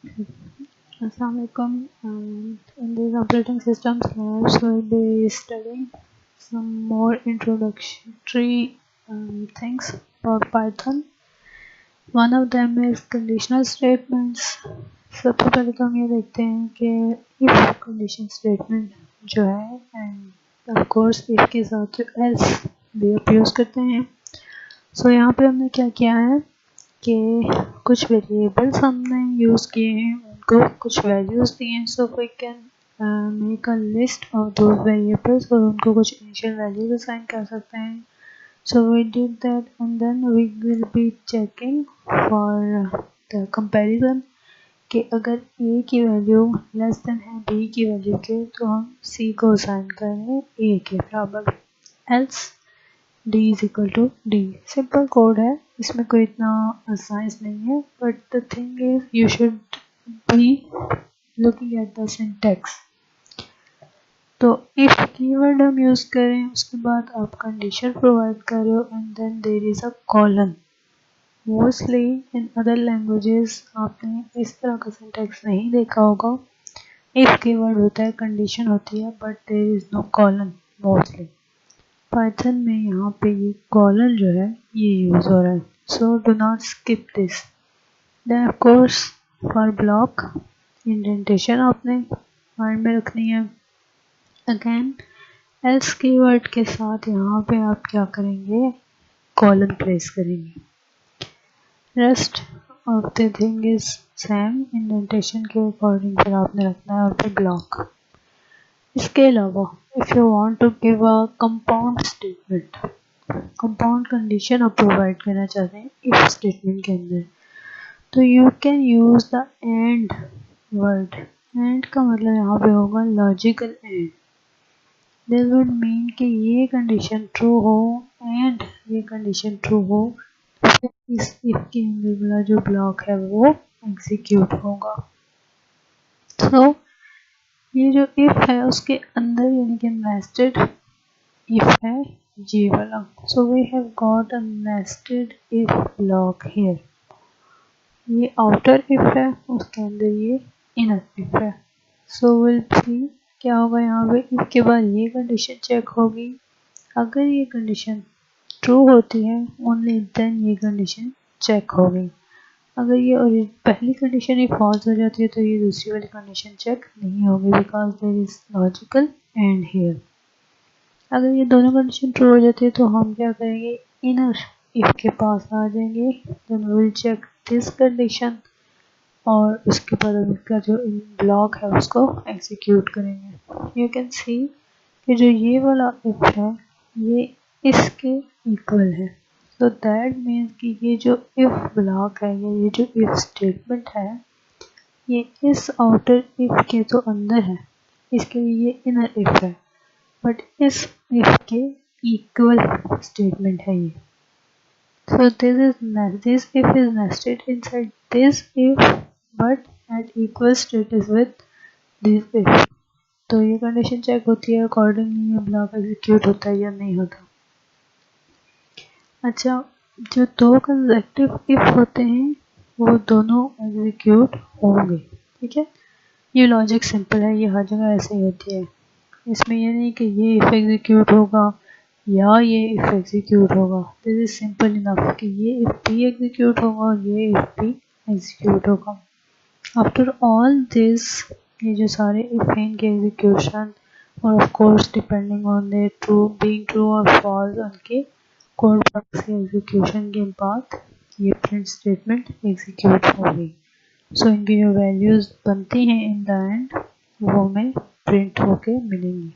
Assalamualaikum. In this operating systems class, we'll be studying some more introductory things for Python. One of them is conditional statements. सबसे पहले तो हम ये देखते हैं कि if condition statement जो है and of course if के साथ else भी आप यूज़ करते हैं. So यहाँ पे हमने क्या किया है कि कुछ वेरिएबल्स हमने यूज़ किए हैं, उनको कुछ वैल्यूज़ दिए हैं. So we can make a list of those variables और उनको कुछ इनिशियल वैल्यूज असाइन कर सकते हैं. So we did that and then we will be checking for the comparison कि अगर a की वैल्यू लेस देन है b की वैल्यू के तो हम c को असाइन करें a के बराबर. Else d is equal to d. Simple code है, इसमें कोई इतना साइंस नहीं है, but the thing is you should be looking at the syntax. तो इफ कीवर्ड हम यूज करें, उसके बाद आप कंडीशन प्रोवाइड कर रहे हो and then there is a colon. Mostly in other languages आपने इस तरह का सिंटैक्स नहीं देखा होगा. इफ कीवर्ड होता है, कंडीशन होती है, but there is no colon mostly. Python में यहाँ पे ये कॉलन जो है ये यूज़ हो रहा है. So do not skip this. Then of course for block indentation आपने माइंड में रखनी है. अगेन एल्स कीवर्ड के साथ यहाँ पे आप क्या करेंगे, कॉलन प्लेस करेंगे. Rest of the thing is same, indentation के अकॉर्डिंग फिर आपने रखना है और फिर ब्लॉक. इसके अलावा if you want to give a compound statement, compound condition आप प्रोवाइड करना चाहते हैं इफ स्टेटमेंट के अंदर, तो you can use the and word. And का मतलब यहाँ पे होगा logical and. This would mean कि ये कंडीशन ट्रू हो एंड ये कंडीशन ट्रू हो, तो इस इफ के अंदर वाला जो ब्लॉक है वो एग्जीक्यूट होगा. तो ये जो इफ है उसके अंदर यानी कि नेस्टेड इफ है ये वाला. So we have got a nested if block here. ये आउटर इफ है, उसके अंदर ये इनर इफ है. सो विल सी क्या होगा यहाँ पे. इफ के बाद ये कंडीशन चेक होगी. अगर ये कंडीशन ट्रू होती है ओनली देन ये कंडीशन चेक होगी. अगर ये और पहली कंडीशन ही फॉल्स हो जाती है तो ये दूसरी वाली कंडीशन चेक नहीं होगी because there is logical and here. अगर ये दोनों कंडीशन ट्रू हो जाती है तो हम क्या करेंगे, इनर इफ के पास आ जाएंगे. Then we will check this condition और उसके बाद हम इसका जो ब्लॉक है उसको एग्जीक्यूट करेंगे. यू कैन सी कि जो ये वाला इफ है ये इसके इक्वल है. तो दैट मीन्स कि ये जो इफ ब्लॉक है या ये जो इफ स्टेटमेंट है ये इस आउटर इफ के तो अंदर है, इसके लिए ये इनर इफ है, बट इस इफ के इक्वल स्टेटमेंट है ये. So this if is nested inside this if but at equal status with this if. तो ये कंडीशन चेक होती है, अकॉर्डिंगली ये ब्लॉक एग्जीक्यूट होता है या नहीं होता. अच्छा, जो दो कंसेक्टिव इफ होते हैं वो दोनों एग्जीक्यूट होंगे. ठीक है, ये लॉजिक सिंपल है, ये हर जगह ऐसे ही होती है. इसमें ये नहीं कि ये इफ एग्जीक्यूट होगा या ये इफ एग्जीक्यूट होगा. दिस इज सिंपल इनफ कि ये इफ भी एग्जीक्यूट होगा और ये इफ भी एग्जीक्यूट होगा. आफ्टर ऑल दिस ये जो सारे इफ हैं इनके एग्जीक्यूशन और of course depending on the true being true और फॉल्स उनके कोड ब्लॉक्स के एग्जीक्यूशन के बाद ये प्रिंट स्टेटमेंट एग्जीक्यूट होगी. सो इनकी जो वैल्यूज बनती हैं इन द एंड वो हमें प्रिंट होके मिलेंगी.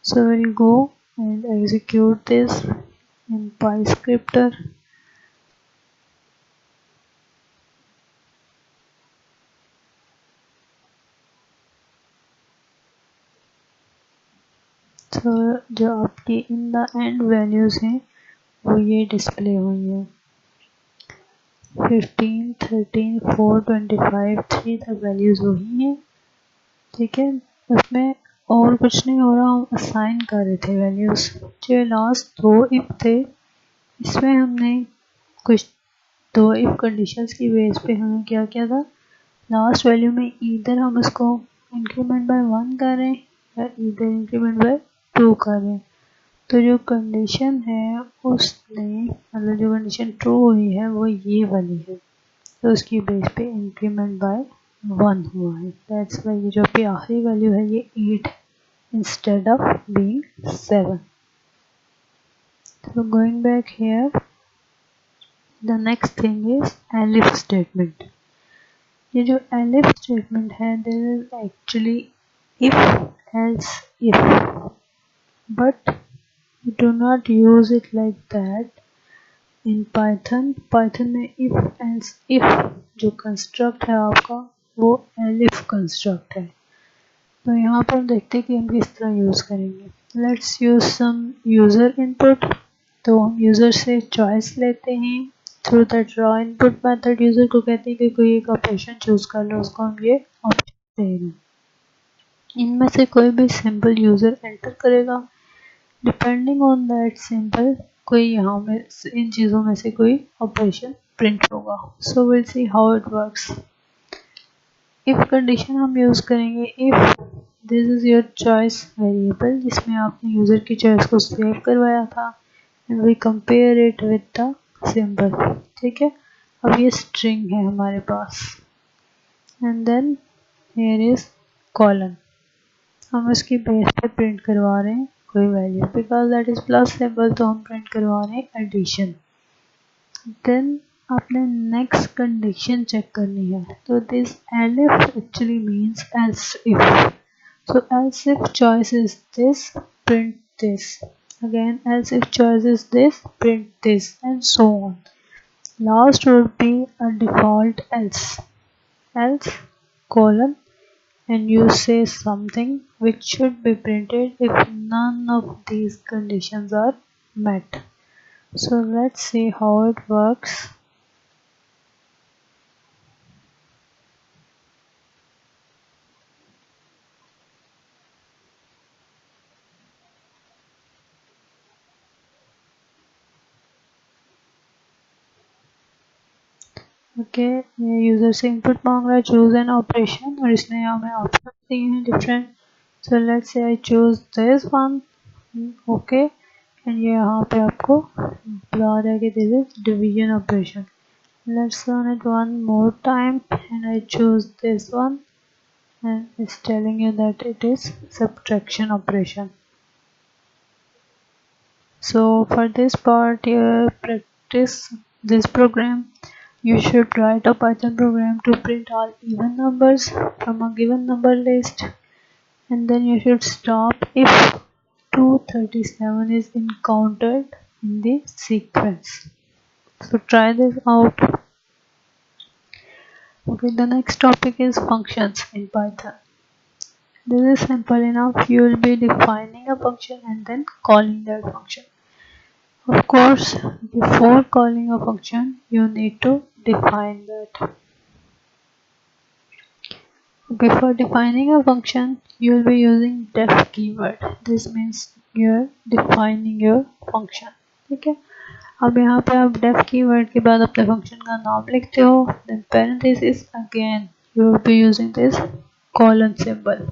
So will go and execute this in PyScripter. तो जो आपकी इन द एंड वैल्यूज हैं वो ये डिस्प्ले हुई है. 15, 13, 4, 25, 3 तक वैल्यूज वही हैं. ठीक है, उसमें और कुछ नहीं हो रहा, हम असाइन कर रहे थे वैल्यूज. जो लास्ट दो इफ थे इसमें हमने कुछ दो इफ कंडीशंस की बेस पे हमने क्या किया था, लास्ट वैल्यू में इधर हम उसको इंक्रीमेंट बाय 1 कर रहे हैं या इधर इंक्रीमेंट बाय 2 कर रहे हैं। तो जो कंडीशन है उसने मतलब जो कंडीशन ट्रू हुई है वो ये वाली है, तो उसकी बेस पे इंक्रीमेंट बाय 1 हुआ है। दैट्स वाई ये जो भी आखिरी वैल्यू है ये 8 instead of being 7। So going back here, the next thing is elif statement. ये जो elif statement है, there is actually if else if, but you do not use it like that in Python. Python में if else if जो construct है आपका वो elif construct है। तो यहाँ पर देखते हैं कि हम किस तरह यूज़ करेंगे। Let's use some user input. तो हम यूज़र से चॉइस लेते हैं through that raw input method. User को कहते हैं कि कोई एक ऑपरेशन चूज़ कर लो, उसको हम ये ऑप्शन दे रहे हैं। इनमें से कोई भी सिंपल यूज़र एंटर करेगा, डिपेंडिंग ऑन दैट सिंपल कोई यहाँ में इन चीज़ों में से कोई ऑपरेशन प्रिंट होगा। So will see how it works. If condition हम यूज़ करेंगे if this is your choice variable, जिसमें आपने यूज़र की चॉइस को सेव करवाया था, and we compare it with the symbol. ठीक है, अब ये स्ट्रिंग है हमारे पास, and then here is colon. हम इसकी बेस पे प्रिंट करवा रहे हैं कोई value, because that is plus symbol, तो हम प्रिंट करवा रहे हैं एडिशन। देन आपने नेक्स्ट कंडीशन चेक करनी है। तो this elif actually means else if. So else if choice is this, print this. Again else if choice is this, print this, and so on. Last would be a default else. Else colon, and you say something which should be printed if none of these conditions are met. So let's see how it works. Okay, ये user से input मांग रहा है choose an operation, और इसने हमें option दिए हैं different. So let's say I choose this one, okay, and ये यहाँ पे आपको बता रहा है कि this is division operation. Let's run it one more time and I choose this one, and it's telling you that it is subtraction operation. So for this part, practice this program. You should write a Python program to print all even numbers from a given number list, and then you should stop if 237 is encountered in the sequence. So try this out. Okay, the next topic is functions in Python. This is simple enough. You will be defining a function and then calling that function. Of course, before calling a function, you need to define that. Before defining a function, you will be using def keyword. This means you're defining your function. ठीक है, अब यहाँ पे आप def keyword के बाद अपने function का नाम लिखते हो, then parenthesis again you will be using this colon symbol.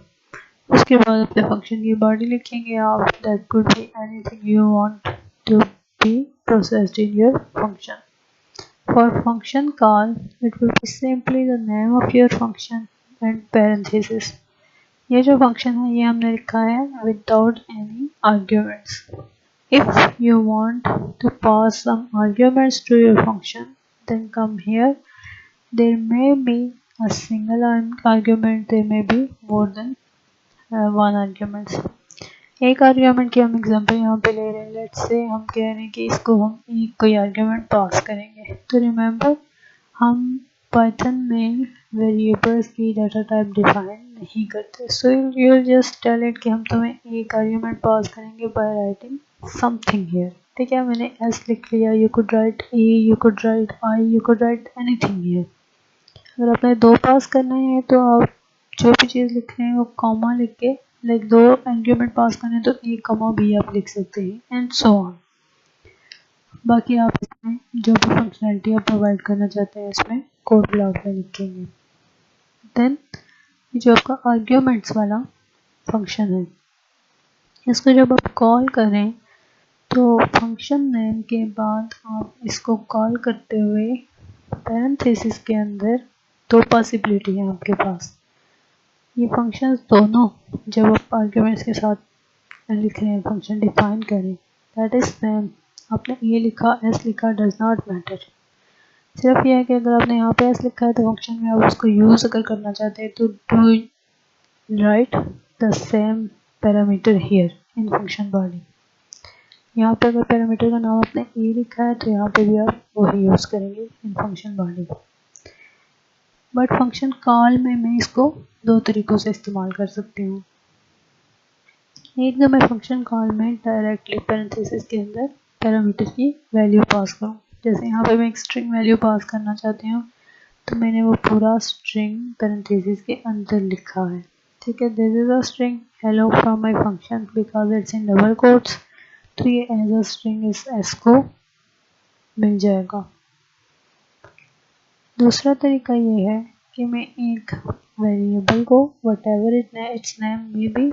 उसके बाद अपने function की body लिखेंगे आप, that could be anything you want to be processed in your function. For function call, it will be simply the name of your function and parenthesis. ये जो function है ये हमने लिखा है without any arguments. If you want to pass some arguments to your function, then come here. There may be a single argument, there may be more than one arguments. एक argument की हम example यहाँ पे ले रहे हैं। Let's say हम कह रहे हैं कि इसको हम एक कोई आर्ग्यूमेंट पास करेंगे। तो रिमेंबर, हम पाइथन में वेरिएबल्स की डाटा टाइप डिफाइन नहीं करते। So you will just tell it कि हम तुम्हें एक आर्ग्यूमेंट पास करेंगे बाय राइटिंग समथिंग हियर। ठीक है, मैंने एस लिख लिया, you could write A, you could right I, you could write anything here. अगर आपने दो पास करना है तो आप जो भी चीज़ लिख रहे हैं वो कॉमा लिख के, लाइक दो आर्ग्यूमेंट पास करने तो एक कॉमा भी आप लिख सकते हैं, एंड सो ऑन। बाकी आप इसमें जो भी फंक्शनैलिटी आप प्रोवाइड करना चाहते हैं इसमें कोड ब्लॉक में लिखेंगे। देन जो आपका आर्ग्यूमेंट्स वाला फंक्शन है, इसको जब आप कॉल करें तो फंक्शन नेम के बाद आप इसको कॉल करते हुए पैरेंथेसिस के अंदर दो पॉसिबिलिटी है आपके पास। ये फंक्शंस दोनों जब आप आर्ग्यूमेंट्स के साथ लिख रहे हैं, फंक्शन डिफाइन करें, दैट इज सेम। आपने ए लिखा, एस लिखा, डज नॉट मैटर। सिर्फ यह है कि अगर आपने यहाँ पे एस लिखा है तो फंक्शन में आप उसको यूज़ अगर करना चाहते हैं तो do right the same parameter here in function body. यहाँ पे अगर पैरामीटर का नाम आपने ए लिखा है तो यहाँ पे भी आप वही यूज़ करेंगे in function body. But function call में मैं इसको दो तरीक़ों से इस्तेमाल कर सकती हूँ। एक तो मैं फंक्शन कॉल में डायरेक्टली पैरेंथेसिस के अंदर पैरामीटर की वैल्यू पास करूँ। जैसे यहाँ पे मैं एक स्ट्रिंग वैल्यू पास करना चाहती हूँ तो मैंने वो पूरा स्ट्रिंग पैरेंथेसिस के अंदर लिखा है। ठीक है, this is a string hello from my function because it's in double quotes, तो ये एज अ स्ट्रिंग इस एस को मिल जाएगा। दूसरा तरीका ये है कि मैं एक वेरिएबल को व्हाटएवर इट्स नेम में भी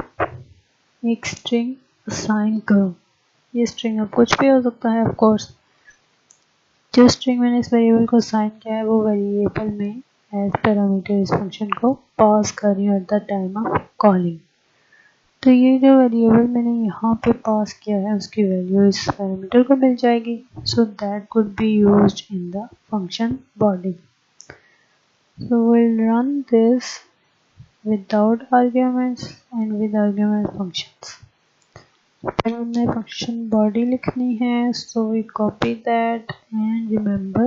एक स्ट्रिंग असाइन करूँ। ये स्ट्रिंग अब कुछ भी हो सकता है, ऑफ कोर्स। जो स्ट्रिंग मैंने इस वेरिएबल को असाइन किया है वो वेरिएबल में एज पैरामीटर इस फंक्शन को पास कर रही हूँ at the time of calling. तो ये जो वेरिएबल मैंने यहाँ पे पास किया है उसकी वैल्यू इस पैरामीटर को मिल जाएगी। So that could be used in the function body. So we'll run this without arguments and with argument functions. फिर हमने फंक्शन बॉडी लिखनी है, so we copy that and remember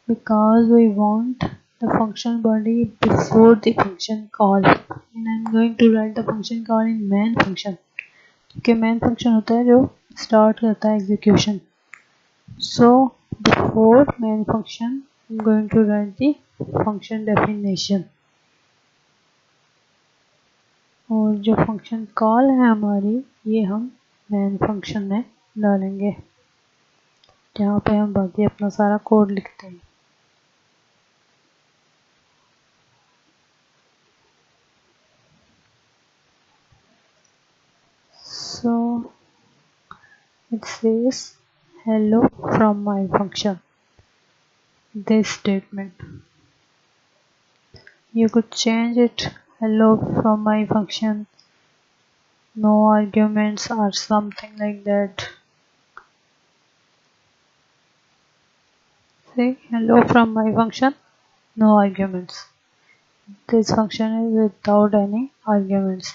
because we want the function body before the function call and I'm going to write the function call in main function, क्योंकि main function होता है जो start करता है execution. So before main function I'm going to write the function definition और जो function call है हमारी ये हम मेन फंक्शन में डालेंगे जहाँ पे हम बाकी अपना सारा कोड लिखते हैं। So it says hello from my function, this statement. You could change it hello from my function, no arguments or something like that. See, hello from my function, no arguments. This function is without any arguments.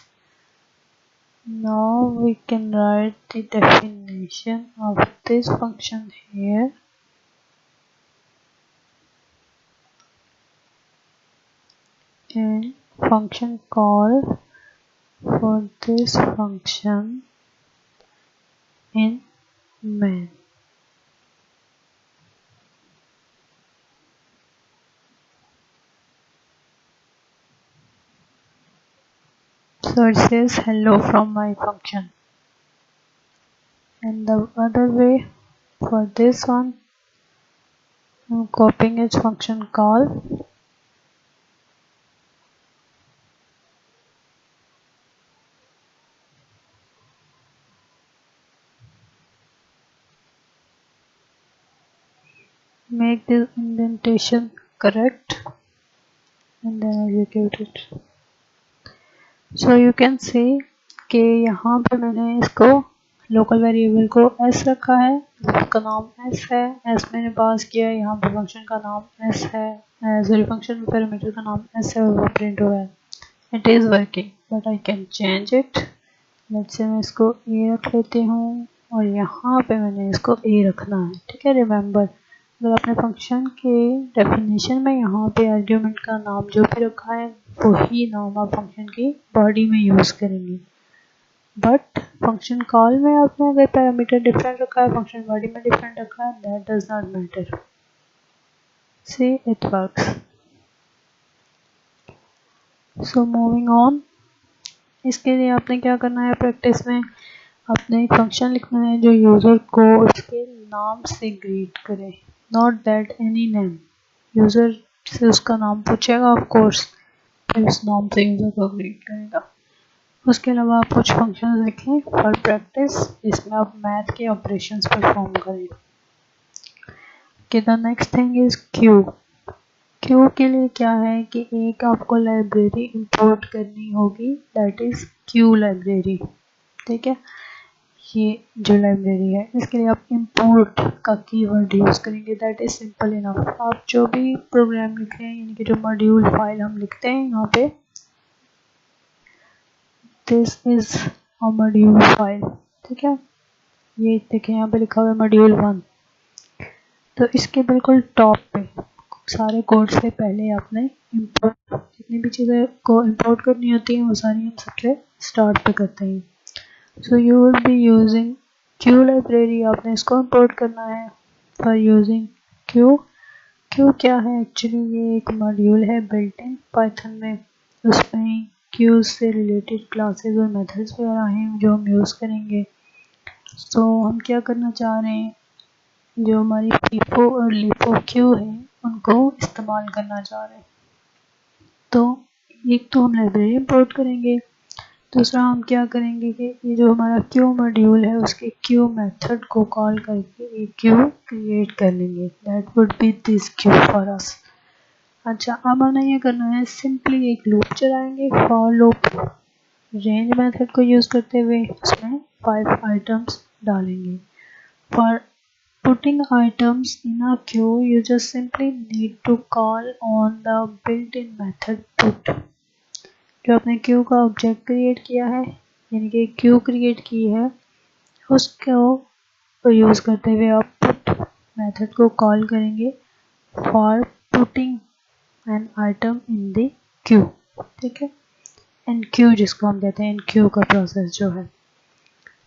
Now we can write the definition of this function here. And function call for this function in main. So it says hello from my function. And the other way for this one, I'm copying its function call. Make this indentation correct and then execute it. So you can see कि यहाँ पे मैंने इसको local variable को s रखा है, उसका नाम s है, s मैंने पास किया है, यहाँ पे फंक्शन का नाम s है, सॉरी फंक्शन में पैरामीटर का नाम s है और वो प्रिंट हुआ है। It is working but I can change it. Let's say मैं इसको a रख लेती हूँ और यहाँ पे मैंने इसको a रखना है। ठीक है, रिमेंबर अगर आपने फंक्शन के डेफिनेशन में यहाँ पे आर्ग्यूमेंट का नाम जो भी रखा है वही नाम आप फंक्शन की बॉडी में यूज़ करेंगे। बट फंक्शन कॉल में आपने अगर पैरामीटर डिफरेंट रखा है, फंक्शन बॉडी में डिफरेंट रखा है, that does not matter. See it works. So moving on, इसके लिए आपने क्या करना है, प्रैक्टिस में आपने एक फंक्शन लिखना है जो यूज़र को उसके नाम से ग्रीट करे, not that any name. User से उसका नाम पूछेगा ऑफ कोर्स, फिर उस नाम से यूज़र को ग्रीट करेगा। उसके अलावा आप कुछ फंक्शंस लिखें फॉर प्रैक्टिस, इसमें आप मैथ के ऑपरेशंस परफॉर्म करें। कि the next thing is Q. Q के लिए क्या है कि एक आपको लाइब्रेरी इंपोर्ट करनी होगी, दैट इज क्यू लाइब्रेरी। ठीक है, ये जो लाइब्रेरी है इसके लिए आप इंपोर्ट का कीवर्ड यूज़ करेंगे, दैट इज सिंपल इनफ। आप जो भी प्रोग्राम लिखे हैं, यानी कि जो मॉड्यूल फाइल हम लिखते हैं यहाँ पे, this is a module file. ठीक है, ये देखें यहाँ पे लिखा हुआ है मॉड्यूल 1। तो इसके बिल्कुल टॉप पे सारे कोड से पहले आपने इंपोर्ट, जितनी भी चीज़ें को इंपोर्ट करनी होती हैं वो सारी हम सबसे स्टार्ट पे करते हैं। सो you will be using Q library, आपने इसको इंपोर्ट करना है फॉर यूजिंग क्यू। क्यू क्या है एक्चुअली, ये एक मॉड्यूल है बिल्ट इन पाइथन में। उसमें क्यू से रिलेटेड क्लासेस और मेथड्स वगैरह हैं जो हम यूज़ करेंगे। सो हम क्या करना चाह रहे हैं, जो हमारी फीफो और लीफो क्यू है उनको इस्तेमाल करना चाह रहे हैं। तो एक तो हम लाइब्रेरी इंपोर्ट करेंगे, दूसरा हम क्या करेंगे कि ये जो हमारा क्यू मॉड्यूल है उसके क्यू मेथड को कॉल करके एक क्यू क्रिएट कर लेंगे, that would be this Q for us. अच्छा, अब हमें ये करना है, सिंपली एक लूप चलाएंगे, फॉर लूप रेंज मेथड को यूज़ करते हुए उसमें 5 आइटम्स डालेंगे। For putting items in a queue, you just simply need to call on the built-in method put। जो आपने क्यू का ऑब्जेक्ट क्रिएट किया है, यानी कि क्यू क्रिएट की है, उसको यूज़ करते हुए आप पुट मेथड को कॉल करेंगे for putting an item in the Q. ठीक है, एन क्यू जिसको हम कहते हैं, एन क्यू का प्रोसेस जो है।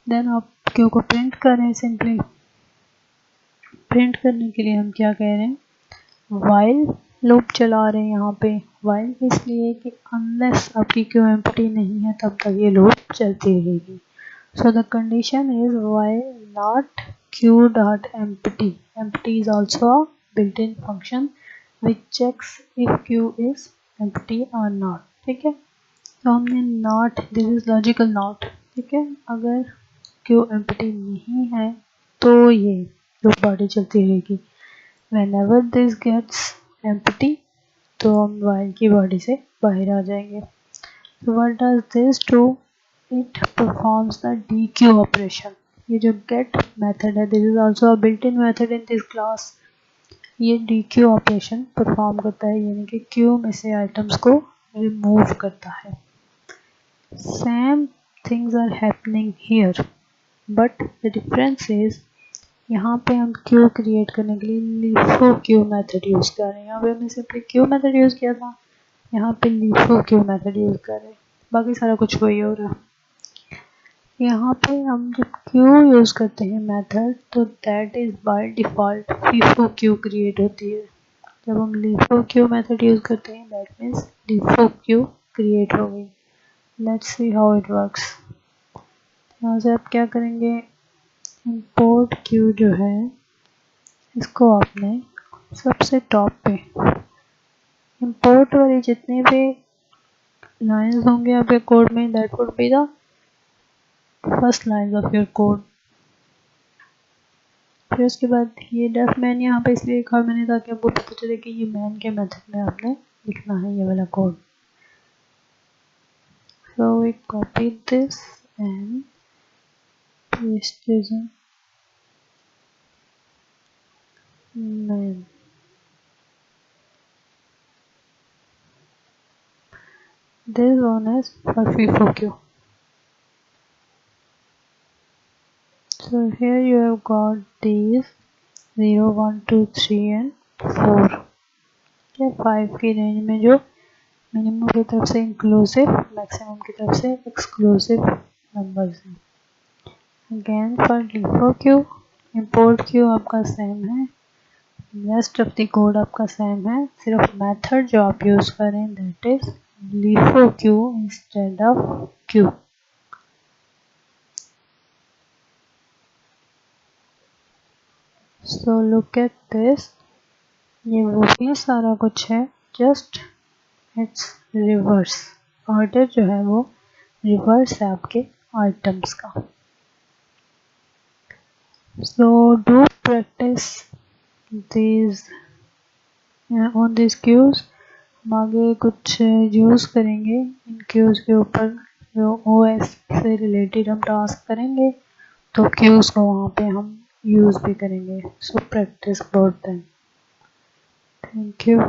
देन आप क्यू को प्रिंट करें। सिंपली प्रिंट करने के लिए हम क्या कह रहे हैं, वाइल लूप चला रहे हैं यहाँ पे। वाइल इसलिए कि अनलेस आपकी क्यू एम्प्टी नहीं है तब तक ये लूप चलती रहेगी। So the condition is while not queue dot empty. Empty is also a built in function which checks if queue is empty और नॉट। ठीक है, तो हमने not, this is logical not. ठीक है, अगर क्यू एम्प्टी नहीं है तो ये लूप बॉडी चलती रहेगी। Whenever this gets empty, तो हम while की बॉडी से बाहर आ जाएंगे। So what does this do? It performs the dequeue operation। ये जो get method है, this is also a built-in method in this class। ये dequeue operation perform करता है, यानी कि queue में से items को remove करता है। Same things are happening here, but the difference is यहाँ पे हम क्यू क्रिएट करने के लिए लीफो क्यू मेथड यूज़ कर रहे हैं। यहाँ पे हमने सिंपली क्यू मेथड यूज़ किया था, यहाँ पे लीफो क्यू मेथड यूज़ कर रहे हैं, बाकी सारा कुछ वही हो रहा है। यहाँ पे हम जब क्यू यूज़ करते हैं मेथड, तो that is by default FIFO queue create होती है। जब हम लीफो क्यू मेथड यूज़ करते हैं, that means LIFO Q create हो गई। Let's see how it works. यहाँ से आप क्या करेंगे, इंपोर्ट क्यू जो है इसको आपने सबसे टॉप पे, इंपोर्ट वाली जितने भी लाइंस होंगे आपके कोड में, that would be the first lines of your code. फिर उसके बाद ये डेफ मैन यहाँ पे इसलिए लिखा मैंने ताकि आपको पता चले कि ये मैन के मेथड में आपने लिखना है ये वाला code. So we copy this and paste this in main. This one is for FIFO. So here you have got these 0, 1, 2, 3 and 4। क्या 5 की रेंज में जो मिनिमम की तरफ से इंक्लूसिव, मैक्सिमम की तरफ से एक्सक्लूसिव नंबर्स हैं। Again for LIFO Q, import Q आपका सेम है, रेस्ट ऑफ द कोड आपका सेम है, सिर्फ मेथड जो आप यूज़ करें that is LIFO Q instead of Q. So look at this, ये वो भी सारा कुछ है, जस्ट इट्स रिवर्स, ऑर्डर जो है वो रिवर्स है आपके आइटम्स का। So do practice these on these cues। हम आगे कुछ यूज़ करेंगे इन क्यूज़ के ऊपर, जो OS से रिलेटेड हम टास्क करेंगे तो क्यूज़ को वहाँ पे हम यूज़ भी करेंगे। So practice about them. Thank you.